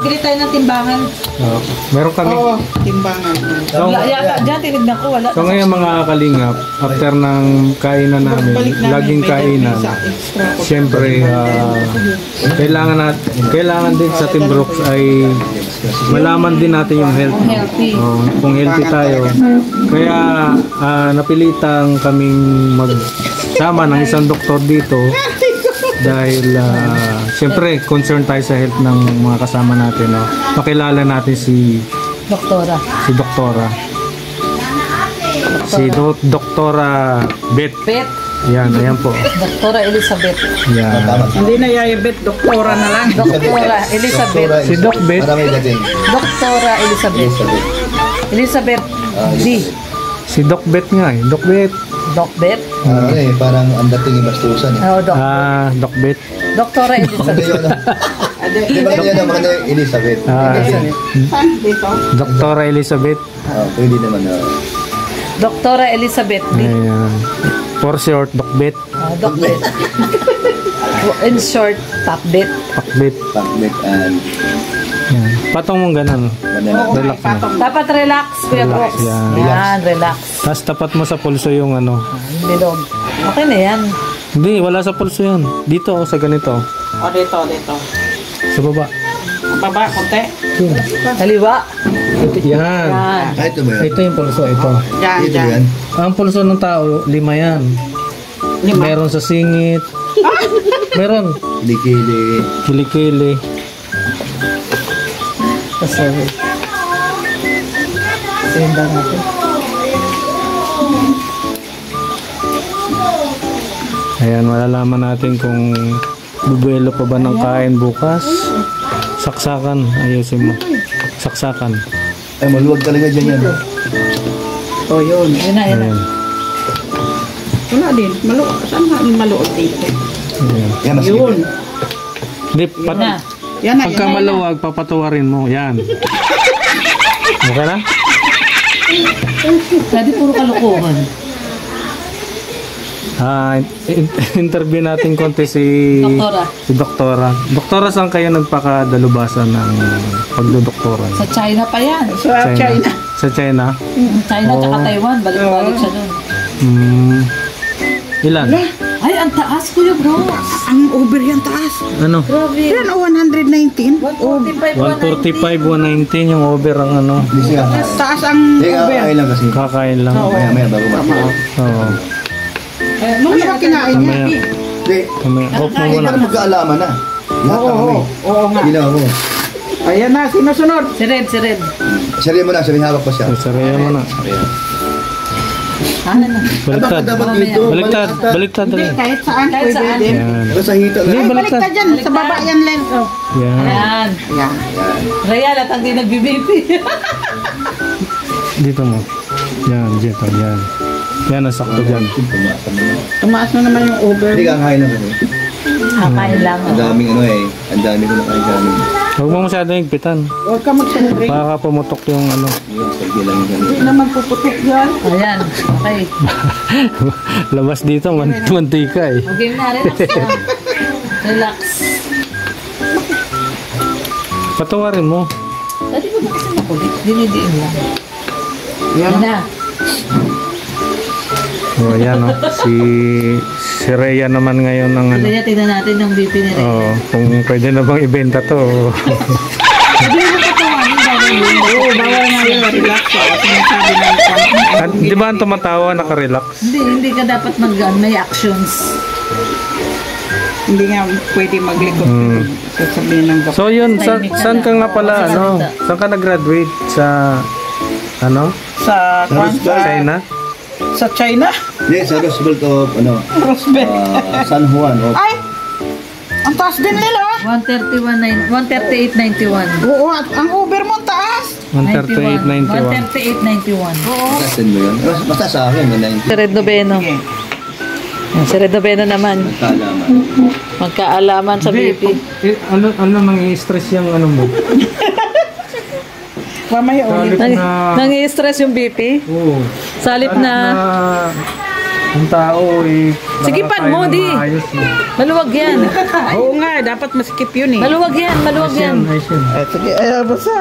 Bili tayo ng timbangan. Meron kami. Oo, timbangan. So, Yata dyan, tinignan ko, wala. so ngayon mga kalingap, after ng kainan namin, laging kainan, siyempre, kailangan din sa Team Brooks ay malaman din natin yung health. Healthy. Kung healthy tayo. Kaya napilitang kaming magsama ng isang doktor dito dahil siyempre concerned tayo sa health ng mga kasama natin. No? Pakilala natin si Doktora. Doktora Beth. Bet. Yan, ayan po. Doktora Elizabeth. Yan. Hindi na yayabet, doktora na lang. Doktora Elizabeth. Si Doc Beth. Doktora Elizabeth. Elizabeth D. Si Doc Beth nga eh. Doc Beth. Doc Bet. Parang ang dating ibastusan eh. Oh, Doc. Doc Beth. Doktora Elizabeth. Di ba yan ang mga Elizabeth? Saan dito? Doktora Elizabeth. Pwede naman. Doktora Elizabeth D. Ayan. For short, Doc Beth. Doc Bet. In short, Top Bet. Doc Beth. Pakbet and Yan. Patong mong ganun. Relax na. Dapat relax, Kuya Relax, Brooks. yan. Yan, relax. Tapos tapat mo sa pulso yung ano. Bilog. Okay na yan. Hindi, wala sa pulso yun. Dito, sa ganito. O, dito. Sa baba. Baba, konti. Kaliwa. Yan. Yan. ito ba yan? Ito yung pulso, ito. Diyan, Ito diyan. yan? Ang pulso ng tao, 5 yan. Meron sa singit. Meron. Kilikili. Kilikili. Sorry. Senda natin. Ayan, malalaman natin kung bubuelo pa ba ng kain bukas. Saksakan, ayusin mo. Saksakan. Ay, maluwag talaga dyan yan. O, yun. Yun na, yun na. Ayan. Wala din. Saan nga yung maluot dito? Ayan. Yan, mas Yun. Hindi, Yun na. Yan na. pagka maluwag, papatuwarin mo. Yan. Okay na? Pwede puro kalokohan. Interview natin konti si Doktora. Doktora, saan kayo nagpakadalubasan ng pagdodoktora? Sa China pa yan. Sa China. Sa China? China tsaka Taiwan. Balik-balik siya dun. Ilan? Ay, ang taas, Kuya Brooks. Ang Uber yan taas. Ano? Grabe. Yan, 119. 145, 145, 119 yung over ang ano. Taas ang Hindi, Uber. kakain lang kasi. Kakain lang. Maya bago matulog. Oo. Ano ba kinain niya? Mamaya. Hindi. Off mo Hindi muna. ka magkaalaman na. Lahat na kami. Oo nga. Ginawa mo. Ayan na, sinusunod. Si Red. Sariya mo na, sabihin hawak pa siya. Saraya mo na. Ano na? Baliktad. Dapat dito. Baliktad. Hindi, kahit saan Kahit pwede saan. din. Yan. Pero sa hita Hindi, lang. Balik ka dyan, sa baba yan, Len. Oh. Yan. Ayan. Yan. Real at hindi nagbibipi. Dito mo. Yan, dito. Yan. Yan, nasakto dyan. Tumaas na naman yung Uber. Hindi, kakain lang kasi. Kakain lang. Ang daming ano eh. Ang daming ko nakain sa amin. Huwag mo masyadong higpitan. Huwag ka magsunod. Baka pumutok yung ano. Yung sagdi lang yung ganun. Hindi na magpuputok yan. Ayan. Okay. Labas dito, mantika eh. Okay na, relax na. Relax. Patawarin mo. Dati ko ba kasi makulit? Dinidiin lang. Yan na. O, yan o. Si Rhea naman ngayon ng ano. Kaya tignan natin ang BP ni Red. Oo, kung pwede na bang ibenta to. Hindi mo patawanin dahil yun. Oo, bawal nga yun. Relax. Sinasabi na yung Di ba ang tumatawa, nakarelax? Hindi ka dapat may actions. Hindi nga pwede maglikot. Sasabihin ng doktor. So yun, saan ka nga pala, ano? Saan ka nag-graduate? Sa, ano? Sa China? Sa China? Hindi, sa Roosevelt of, ano, Roosevelt. San Juan of, Ay! Ang taas din nila. 138.91. Oo, at ang Uber mo taas. 138.91. 138.91. matasin mo yun. Basta sa akin, yun Si Red Noveno. Si Red Noveno naman. nagkaalaman. Magkaalaman sa BP. Ano nang i-stress yung ano mo? Mamaya ulit. Salip na... Nang-i-stress yung BP? Oo. Salip na Ang tao eh. Sige, pan mo, di. Ayos eh. Maluwag yan. Oo nga, dapat maskip yun eh. Maluwag yan, maluwag yan. Ayos yan. Sige, basta.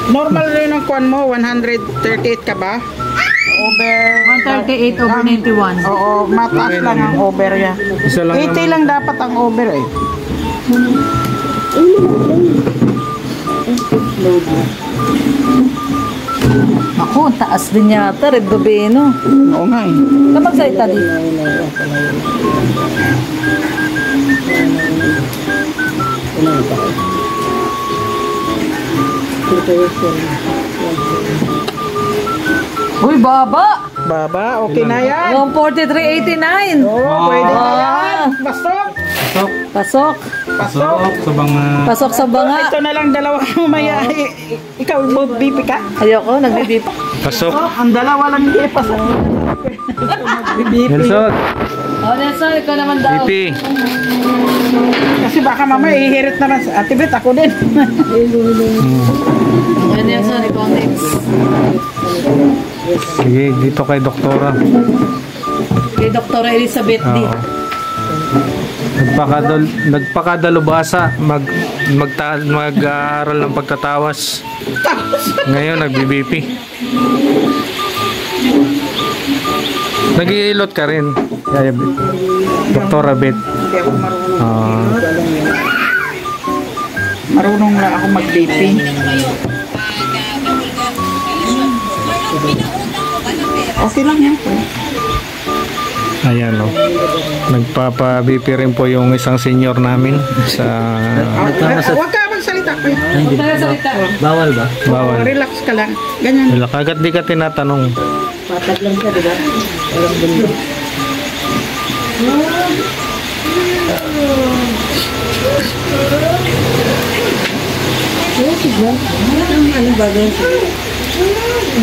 Normal rin ang kuan mo, 138 ka ba? Over 138 over 91. Oo, mataas lang ang over yan. Isa lang 80 naman. lang dapat ang over eh. Ako, ang taas din yata, Red Bobeno. Oo nga eh. Na magsalita dito. Uy, baba! Baba, okay na yan. 143.89. Oo, pwede na yan. Ah, Pasok! Pasok. pasok. Pasok! Sa mga... Pasok sa banga. Ito na lang dalawa mamaya. Ikaw, BP ka? Ayoko, nagbibip. Pasok. Ang dalawa lang hindi pasok. BP. Nelson. Oh, Nelson, ikaw naman daw. BP. Kasi baka mamaya ihirit naman sa Ate Bet, ako din. Oh, Nelson, ikaw ang next. Sige, dito kay doktora. Kay Dr. Elizabeth D. Oo. Nagpakadalubasa mag-aaral ng pagtatawas. Ngayon nagbi-BP. Nag-iilot ka rin. Kaya Doktora Bet. Hindi ako marunong. Marunong lang ako mag-BP. Okay lang yan. Ayan o. Nagpapa-BP rin po yung isang senior namin sa Huwag ka magsalita. bawal ba? Bawal. Relax ka lang. Ganyan. Wala, kagad di ka tinatanong. Patag lang siya, diba? Walang gulo.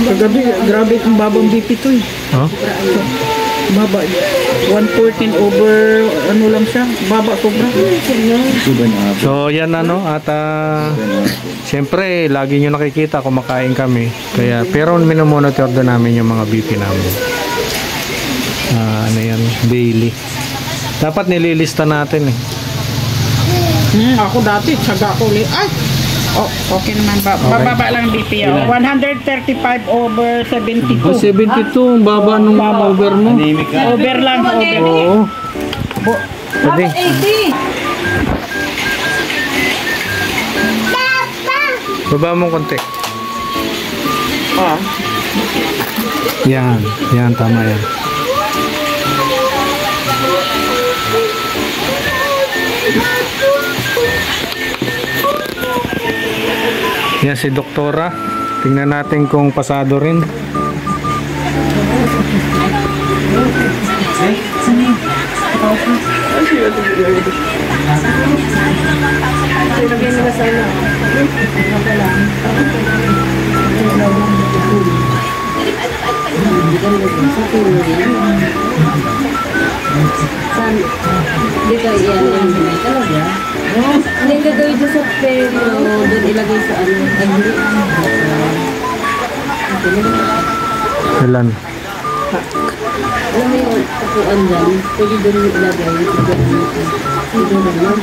Kagabi, grabe itong babang BP to eh. Oh? Baba. 114 over, ano lang siya. Baba sobra. Suba na ako. So yan ano at siyempre lagi nyo nakikita kumakain kami kaya pero minomonitor din namin yung mga BP namin. Ano yan, daily. Dapat nililista natin eh. Ako dati, tsaga ko ulit. Ay! Oh, okay naman. Bababa lang BP. 135 over 72. 72, ang baba nung over mo. Anemic ka. Over lang, over. Oo. Pwede. 80. Baba mo konti. Ah. Yan, yan tama yan. Yan si doktora. Tingnan natin kung pasado rin. Dito iyan yung talaga. Hindi gagawin dyan sa pero doon ilagay sa ano. Ilan? Alam mo yung upuan dyan, pwede doon yung ilagay. Ito na lang.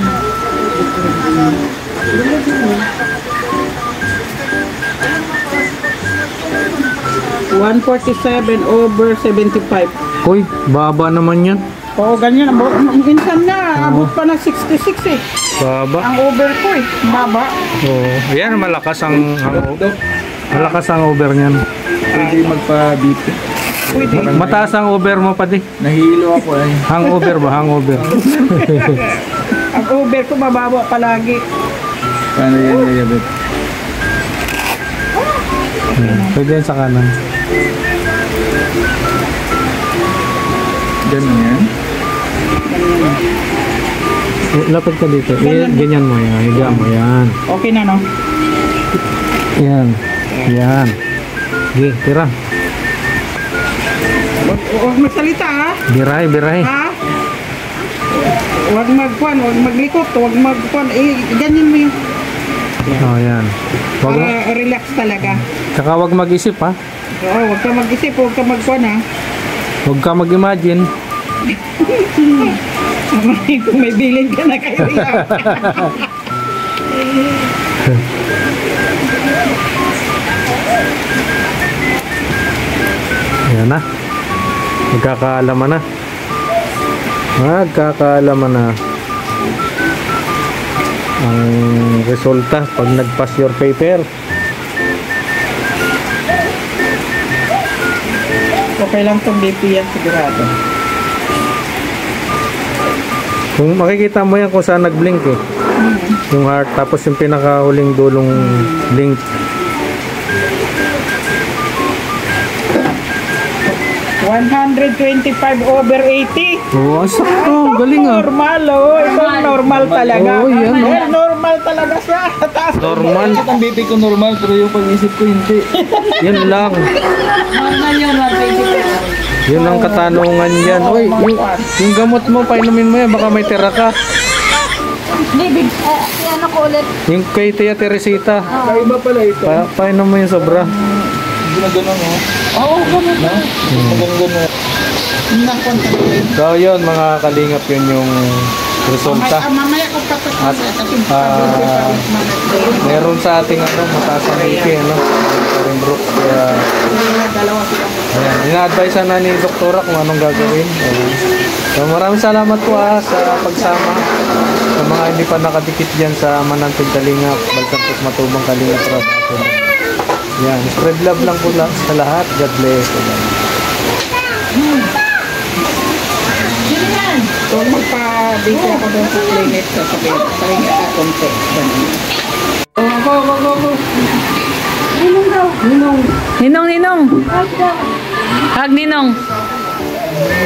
147 over 75. Uy, baba naman yan. Oo, ganyan. Minsan na, abot pa ng 66 eh. Baba. Ang over ko eh. Baba. Oo. Ayan, malakas ang malakas ang over niyan. Pwede magpa-BP. Pwede. Mataas ang over mo pati. Nahihilo ako eh. Hangover ba? Hangover. Ang over ko mababa palagi. Paano yan, Yayabit? Pwede yan sa kanan. Ganun yan? Lapit ka dito. Ganyan mo yan. Higa mo yan. Okay na, no? Yan. Yan. Sige, tira. Huwag magsalita, ha? Biray, biray. Ha? Huwag magkuhan, huwag maglikot, huwag magkuhan. Ganyan mo yung Oh, yan. Wag mo, para relax talaga. tsaka wag mag-isip ha. Oo, huwag ka mag-isip, huwag ka magkuhan ha. Huwag ka mag-imagine. Kung may bilin ka na kayo yan. Yan na. Magkakaalaman na. Magkakaalaman na. Ang resulta pag nag-pass your paper. Okay lang itong BP yan, sigurado. Kung makikita mo yan kung saan nag-blink eh. Yung heart, tapos yung pinakahuling dulong blink. 125 over 80. Oo, ang sakto. Galing ah. Normal, oh. Ito normal talaga. Oo, yan, oh. Well, normal talaga siya. Taas. Normal. Ang BP ko normal, pero yung pag-isip ko hindi. Yan lang. Normal yun, 125. Yun ang katanungan yan. Uy, yung gamot mo, painumin mo yan. Baka may tira ka. Hindi, ano ko ulit. Yung kay Tia Teresita. Kaiba pala ito. Painom mo yung sobra. Hindi na ganun, oh. Oo, ganun. Ganun. So yun mga kalingap, yun yung resulta. Mamaya ko At meron sa ating mataas ang BP, Karen Brooks. Kaya ayan, ina-advise na ni Doktora kung anong gagawin. Ayan. So maraming salamat po sa pagsama. Sa mga hindi pa nakadikit dyan sa Manantong Kalingap, Balkantos Matubang Kalingap Rab. Yan, spread love lang po lang sa lahat. God bless. Kung magpa-BP ako doon sa clinic, sasabihin, pahinga ka konti. Go. Ninong daw. Ninong. Hag Ninong.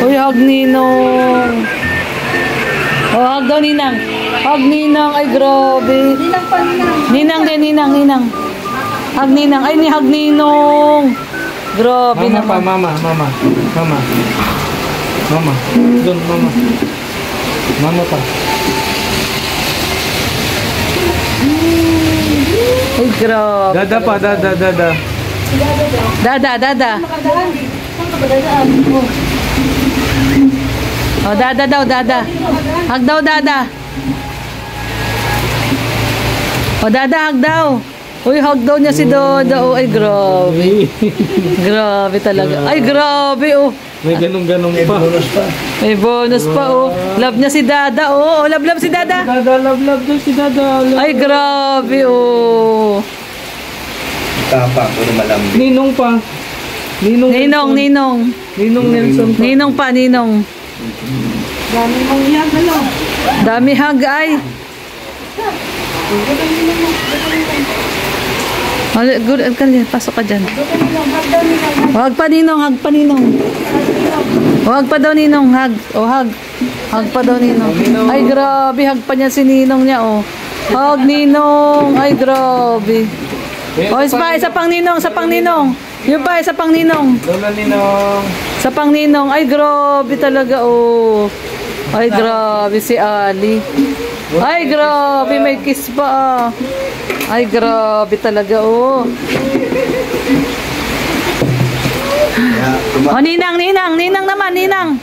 Uy, hag Ninong. Oh, hag daw Ninang. Hag Ninang. Ay, grabe. Ninang pa, ninang. Ninang. Hag Ninang. Ay, hag Ninong. Grabe Mama pa, naman. Mama. Doon, mama. Mama pa. Ay, grabe. Dada pa, dada. Dada. Makadaan. Saan ka ba dadaan? Oh, dada daw, dada. Hag daw, dada. Oh, dada, hag daw. Uy, hug daw niya si Doda. Oh, ay, grabe. Grabe talaga. Ay, grabe, oh. May ganun-ganun pa. May bonus pa, oh. Love niya si Dada, oh. Oh, love si Dada. Dada, love daw si Dada. Ay, grabe, oh. Tapa, puro malambing. Ninong pa. Ninong Nelson pa. Ninong pa, Ninong. Dami mong yan, ano? Dami hug, ay. Oh, good, pasok ka dyan. Hug pa, Ninong. Hug pa daw, Ninong. Hug. Oh, hug. Hug pa daw, Ninong. Ay, grabe. Hug pa niya si Ninong niya, oh. Hug, Ninong. Ay, grabe. Oh, isa pang Ninong. Yung pa, isa pang Ninong. Lola Ninong. Sa pang Ninong. Ay, grabe talaga, oh. Ay, grabe si Ali. Ay, grabe. May kiss pa, ah. Ay, grabe talaga, oh. Oh, Ninang naman. Ninang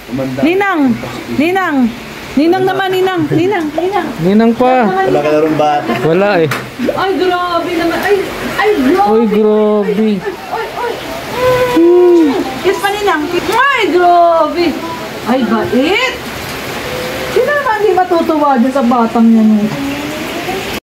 pa. Wala ka na rin ba? Wala eh. Ay, grabe naman. Ay, Ay, grabe. kiss pa Ninang. Ay, grabe. Ay, bait. Sino naman hindi matutuwa dyan sa batang niya?